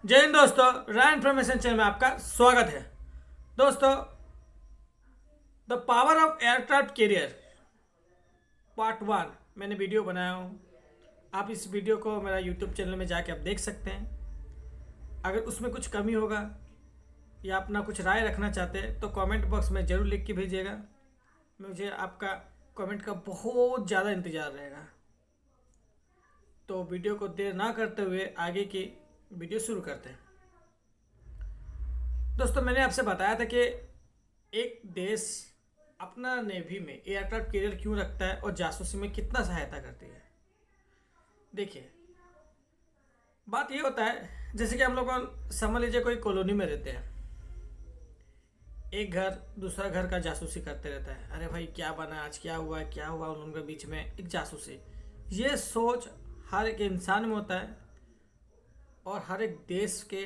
जय हिंद दोस्तों, raw information channel में आपका स्वागत है। दोस्तों, the power of aircraft carrier part 1 मैंने वीडियो बनाया हूँ। आप इस वीडियो को मेरा यूट्यूब चैनल में जाके आप देख सकते हैं। अगर उसमें कुछ कमी होगा या अपना कुछ राय रखना चाहते हैं तो कमेंट बॉक्स में ज़रूर लिख के भेजिएगा। मुझे आपका कमेंट का बहुत ज़्यादा इंतज़ार रहेगा। तो वीडियो को देर ना करते हुए आगे की वीडियो शुरू करते हैं। दोस्तों, मैंने आपसे बताया था कि एक देश अपना नेवी में एयरक्राफ्ट कैरियर क्यों रखता है और जासूसी में कितना सहायता करती है। देखिए, बात ये होता है जैसे कि हम लोग समझ लीजिए कोई कॉलोनी में रहते हैं। एक घर दूसरा घर का जासूसी करते रहता है। अरे भाई, क्या बना आज, क्या हुआ उनके बीच में, एक जासूसी। ये सोच हर एक इंसान में होता है और हर एक देश के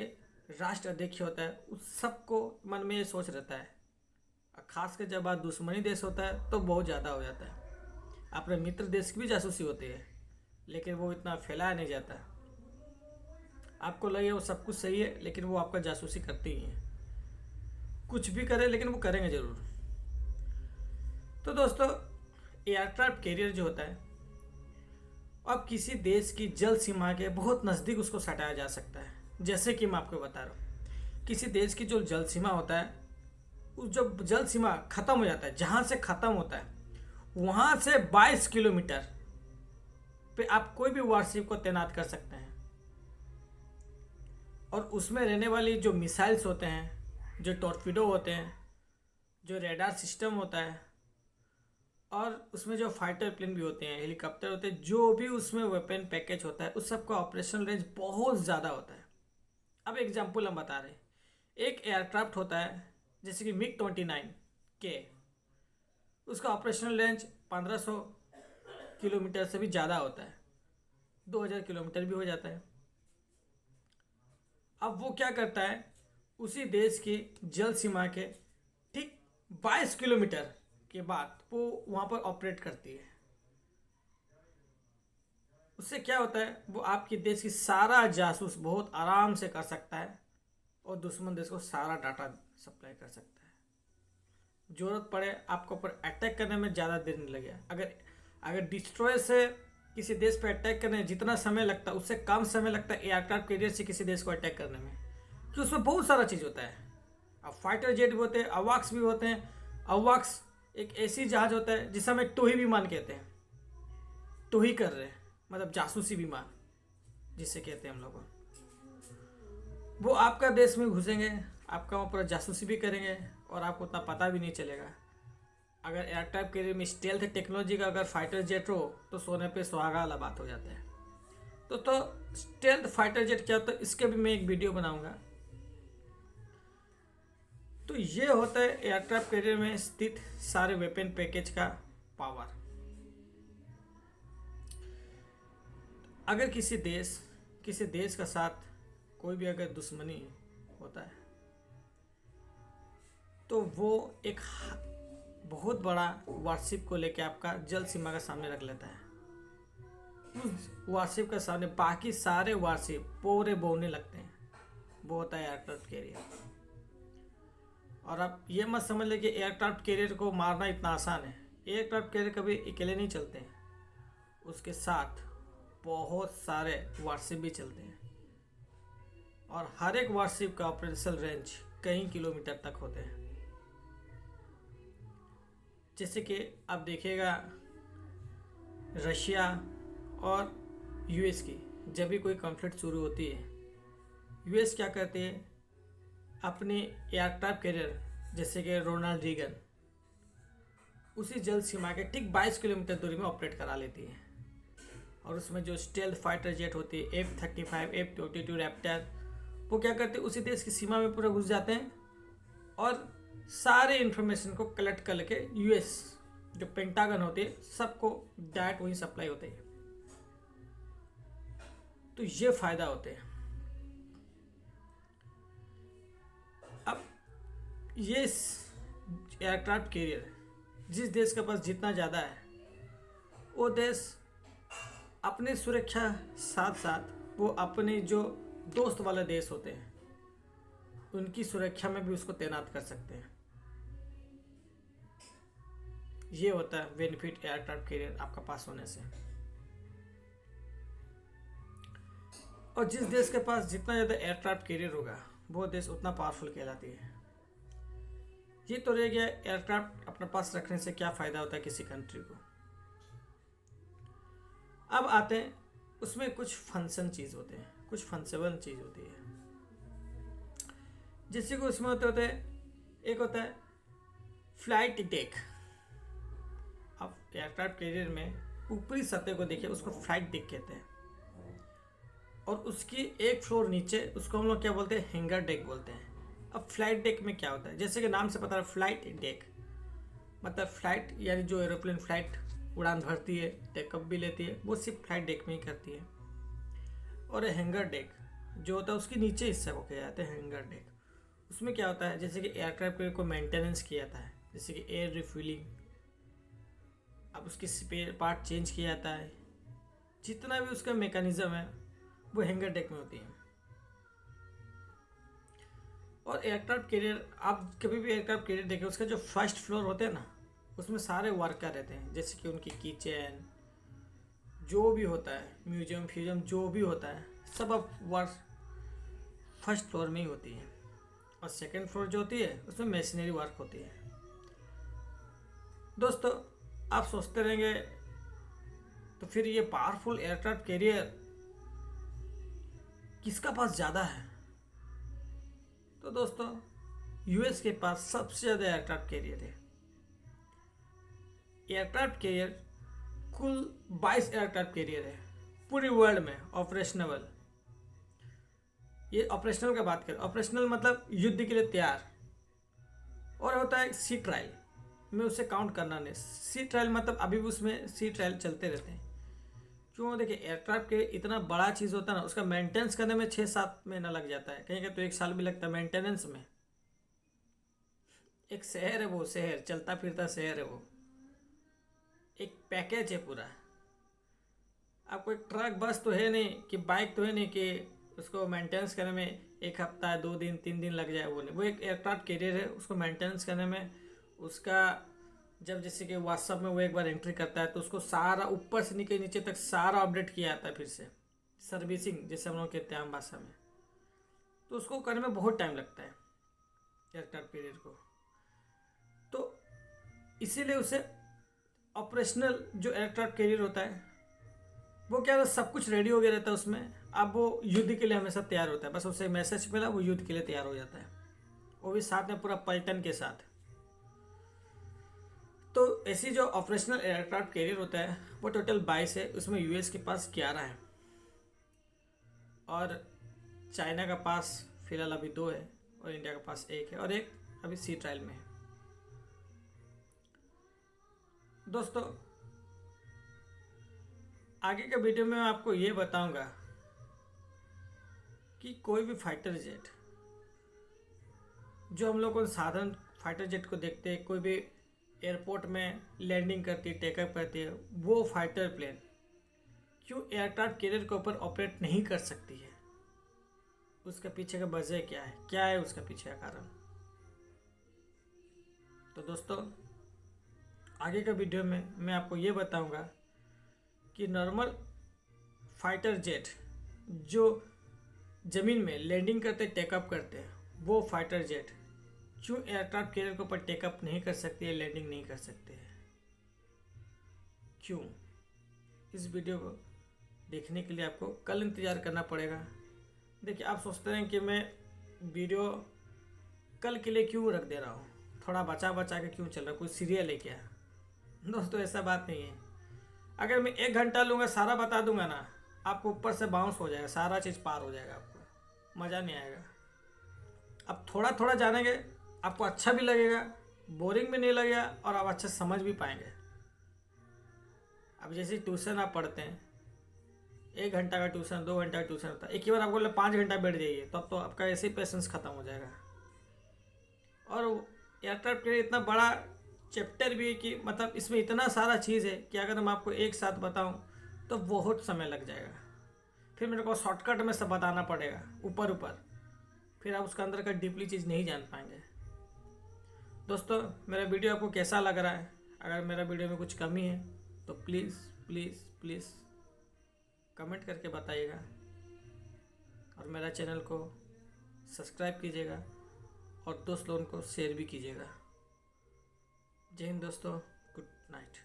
राष्ट्र अध्यक्ष होता है, उस सबको मन में ये सोच रहता है। खास कर जब बात दुश्मनी देश होता है तो बहुत ज़्यादा हो जाता है। अपने मित्र देश की भी जासूसी होती है, लेकिन वो इतना फैलाया नहीं जाता। आपको लगे वो सब कुछ सही है, लेकिन वो आपका जासूसी करते ही हैं। कुछ भी करें लेकिन वो करेंगे ज़रूर। तो दोस्तों, एयरक्राफ्ट कैरियर जो होता है, अब किसी देश की जल सीमा के बहुत नज़दीक उसको सटाया जा सकता है। जैसे कि मैं आपको बता रहा हूँ, किसी देश की जो जल सीमा होता है, उस जो जल सीमा ख़त्म हो जाता है, जहाँ से ख़त्म होता है वहाँ से 22 किलोमीटर पे आप कोई भी वारशिप को तैनात कर सकते हैं। और उसमें रहने वाली जो मिसाइल्स होते हैं, जो टॉर्पीडो होते हैं, जो रेडार सिस्टम होता है, और उसमें जो फाइटर प्लेन भी होते हैं, हेलीकॉप्टर होते हैं, जो भी उसमें वेपन पैकेज होता है, उस सबका ऑपरेशनल रेंज बहुत ज़्यादा होता है। अब एग्जांपल हम बता रहे हैं। एक एयरक्राफ्ट होता है जैसे कि MiG-29 के, उसका ऑपरेशनल रेंज 1500 किलोमीटर से भी ज़्यादा होता है, 2000 किलोमीटर भी हो जाता है। अब वो क्या करता है, उसी देश की जल सीमा के ठीक 22 किलोमीटर के बाद वो वहाँ पर ऑपरेट करती है। उससे क्या होता है, वो आपके देश की सारा जासूस बहुत आराम से कर सकता है और दुश्मन देश को सारा डाटा सप्लाई कर सकता है। ज़रूरत पड़े आपको ऊपर अटैक करने में ज़्यादा देर नहीं लगेगा। अगर डिस्ट्रॉय से किसी देश पर अटैक करने में जितना समय लगता है, उससे कम समय लगता है एयरक्राफ्ट कैरियर से किसी देश को अटैक करने में, क्योंकि उसमें बहुत सारा चीज़ होता है। अब फाइटर जेट भी होते हैं, अवाक्स भी होते हैं। अवाक्स एक ऐसी जहाज़ होता है जिसे हमें टोही विमान कहते हैं। टोही कर रहे हैं मतलब जासूसी विमान जिसे कहते हैं हम लोग। वो आपका देश में घुसेंगे, आपका वहाँ पर जासूसी भी करेंगे और आपको उतना पता भी नहीं चलेगा। अगर एयरक्राफ्ट कैरियर में स्टेल्थ टेक्नोलॉजी का अगर फाइटर जेट हो तो सोने पे सुहागा वाला बात हो जाता है। तो स्टेल्थ फाइटर जेट क्या होता है, इसके भी मैं एक वीडियो बनाऊंगा। तो ये होता है एयरक्राफ्ट कैरियर में स्थित सारे वेपन पैकेज का पावर। अगर किसी देश का साथ कोई भी अगर दुश्मनी होता है तो वो एक बहुत बड़ा वारशिप को लेकर आपका जल सीमा का सामने रख लेता है। उस वारशिप के सामने बाकी सारे वारशिप पूरे बोलने लगते हैं। वो होता है एयरक्राफ्ट कैरियर। और आप ये मत समझ ले कि एयरक्राफ्ट कैरियर को मारना इतना आसान है। एयरक्राफ्ट कैरियर कभी अकेले नहीं चलते हैं, उसके साथ बहुत सारे वारशिप भी चलते हैं और हर एक वारशिप का ऑपरेशनल रेंज कई किलोमीटर तक होते हैं। जैसे कि आप देखिएगा रशिया और यूएस की जब भी कोई कॉन्फ्लिक्ट शुरू होती है, यूएस क्या करते हैं, अपने एयरक्राफ्ट कैरियर जैसे कि रोनाल्ड रीगन उसी जल सीमा के ठीक 22 किलोमीटर दूरी में ऑपरेट करा लेती है। और उसमें जो स्टेल्थ फाइटर जेट होती है F-35, F-22 रैप्टर, वो क्या करते हैं, उसी देश की सीमा में पूरा घुस जाते हैं और सारे इन्फॉर्मेशन को कलेक्ट करके यूएस जो पेंटागन होते हैं सबको डायरेक्ट वहीं सप्लाई होते हैं। तो ये फायदा होते हैं। अब ये एयरक्राफ्ट कैरियर जिस देश के पास जितना ज़्यादा है, वो देश अपनी सुरक्षा साथ साथ वो अपनी जो दोस्त वाले देश होते हैं उनकी सुरक्षा में भी उसको तैनात कर सकते हैं। ये होता है बेनिफिट एयरक्राफ्ट कैरियर आपका पास होने से। और जिस देश के पास जितना ज़्यादा एयरक्राफ्ट कैरियर होगा वो देश उतना पावरफुल कहलाती है। ये तो रह गया एयरक्राफ्ट अपने पास रखने से क्या फ़ायदा होता है किसी कंट्री को। अब आते हैं उसमें कुछ फंक्शन चीज़ होते हैं, कुछ फंक्शनल चीज़ होती है जिससे कि उसमें होते होते एक होता है फ्लाइट डेक। अब एयरक्राफ्ट कैरियर में ऊपरी सतह को देखिए, उसको फ्लाइट डेक कहते हैं। और उसकी एक फ्लोर नीचे उसको हम लोग क्या बोलते हैं, हैंगर डेक बोलते हैं। अब फ्लाइट डेक में क्या होता है, जैसे कि नाम से पता है फ्लाइट डेक मतलब फ्लाइट यानी जो एरोप्लेन फ्लाइट उड़ान भरती है, टेकअप भी लेती है, वो सिर्फ फ्लाइट डेक में ही करती है। और हैंगर डेक जो होता है उसके नीचे हिस्से को कहा जाता है हैंगर डेक। उसमें क्या होता है, जैसे कि एयरक्राफ्ट को मेंटेनेंस किया जाता है, जैसे कि एयर रिफ्यूलिंग, अब उसके स्पेयर पार्ट चेंज किया जाता है, जितना भी उसका मैकेनिज्म है वो हैंगर डेक में होती है। और एयरक्राफ्ट कैरियर आप कभी भी एयरक्राफ्ट कैरियर देखें, उसका जो फर्स्ट फ्लोर होते हैं ना, उसमें सारे वर्कर रहते हैं, जैसे कि उनकी किचन जो भी होता है, म्यूजियम फ्यूजियम जो भी होता है, सब अब वर्क फर्स्ट फ्लोर में ही होती है। और सेकंड फ्लोर जो होती है उसमें मशीनरी वर्क होती है। दोस्तों आप सोचते रहेंगे तो फिर ये पावरफुल एयरक्राफ्ट कैरियर किसका पास ज़्यादा है। तो दोस्तों यूएस के पास सबसे ज़्यादा एयरक्राफ्ट कैरियर है। एयरक्राफ्ट कैरियर कुल 22 एयरक्राफ्ट कैरियर है पूरे वर्ल्ड में ऑपरेशनल। ये ऑपरेशनल का बात करें, ऑपरेशनल मतलब युद्ध के लिए तैयार। और होता है सी ट्रायल में, उसे काउंट करना नहीं। सी ट्रायल मतलब अभी भी उसमें सी ट्रायल चलते रहते हैं। क्यों, देखिए एयरक्राफ्ट के इतना बड़ा चीज़ होता है ना, उसका मेंटेनेंस करने में 6-7 महीना लग जाता है, कहीं तो 1 साल भी लगता है मेंटेनेंस में। एक शहर है, वो शहर चलता फिरता शहर है, वो एक पैकेज है पूरा। अब कोई ट्रक बस तो है नहीं कि बाइक तो है नहीं कि उसको मेंटेनेंस करने में 1 हफ्ता 2 दिन 3 दिन लग जाए, वो नहीं। वो एक एयरक्राफ्ट कैरियर है, उसको मेंटेनेंस करने में उसका जब जैसे कि व्हाट्सअप में वो एक बार एंट्री करता है तो उसको सारा ऊपर से नीचे तक सारा अपडेट किया जाता है, फिर से सर्विसिंग जैसे हम लोग कहते हैं आम भाषा में। तो उसको करने में बहुत टाइम लगता है एयरक्राफ्ट कैरियर को। तो इसीलिए उसे ऑपरेशनल जो एयरक्राफ्ट कैरियर होता है वो क्या है, सब कुछ रेडी हो गया रहता है उसमें। अब वो युद्ध के लिए हमेशा तैयार होता है, बस उसे मैसेज मिला वो युद्ध के लिए तैयार हो जाता है, वो भी साथ में पूरा पलटन के साथ। तो ऐसी जो ऑपरेशनल एयरक्राफ्ट कैरियर होता है वो टोटल 22 है, उसमें यूएस के पास 11 है और चाइना का पास फिलहाल अभी 2 है और इंडिया का पास 1 है और एक अभी सी ट्रायल में है। दोस्तों आगे के वीडियो में मैं आपको ये बताऊंगा कि कोई भी फाइटर जेट जो हम लोग को साधारण फाइटर जेट को देखते हैं, कोई भी एयरपोर्ट में लैंडिंग करती है, टेकअप करती है, वो फाइटर प्लेन क्यों एयरक्राफ्ट कैरियर के ऊपर ऑपरेट नहीं कर सकती है, उसके पीछे का वजह क्या है उसका पीछे का कारण। तो दोस्तों आगे का वीडियो में मैं आपको ये बताऊंगा कि नॉर्मल फाइटर जेट जो ज़मीन में लैंडिंग करते टेकअप करते हैं, वो फाइटर जेट क्यों एयरक्राफ्ट कैरियर के ऊपर टेकअप नहीं कर सकती है, लैंडिंग नहीं कर सकते हैं, क्यों। इस वीडियो को देखने के लिए आपको कल इंतज़ार करना पड़ेगा। देखिए आप सोचते हैं कि मैं वीडियो कल के लिए क्यों रख दे रहा हूँ, थोड़ा बचा के क्यों चल रहा है, कोई सीरियल है क्या। दोस्तों ऐसा बात नहीं है, अगर मैं 1 घंटा लूँगा सारा बता दूंगा ना, आपको ऊपर से बाउंस हो जाएगा, सारा चीज़ पार हो जाएगा, आपको मज़ा नहीं आएगा। अब थोड़ा थोड़ा जानेंगे आपको अच्छा भी लगेगा, बोरिंग भी नहीं लगेगा और आप अच्छा समझ भी पाएंगे। अब जैसे ट्यूशन आप पढ़ते हैं, 1 घंटा का ट्यूशन 2 घंटा का ट्यूशन होता है, एक ही बार आपको बोले 5 घंटा बैठ जाइए तो अब तो आपका ऐसे ही पेशेंस ख़त्म हो जाएगा। और एयरक्राफ्ट के लिए इतना बड़ा चैप्टर भी है कि मतलब इसमें इतना सारा चीज़ है कि अगर मैं आपको एक साथ बताऊं तो बहुत समय लग जाएगा। फिर मेरे को शॉर्टकट में सब बताना पड़ेगा ऊपर ऊपर, फिर आप उसका अंदर का डीपली चीज़ नहीं जान पाएंगे। दोस्तों, मेरा वीडियो आपको कैसा लग रहा है? अगर मेरा वीडियो में कुछ कमी है तो प्लीज़ प्लीज़ प्लीज़ कमेंट करके बताइएगा, और मेरा चैनल को सब्सक्राइब कीजिएगा और दोस्त लोगों को शेयर भी कीजिएगा। जय हिंद दोस्तों, गुड नाइट।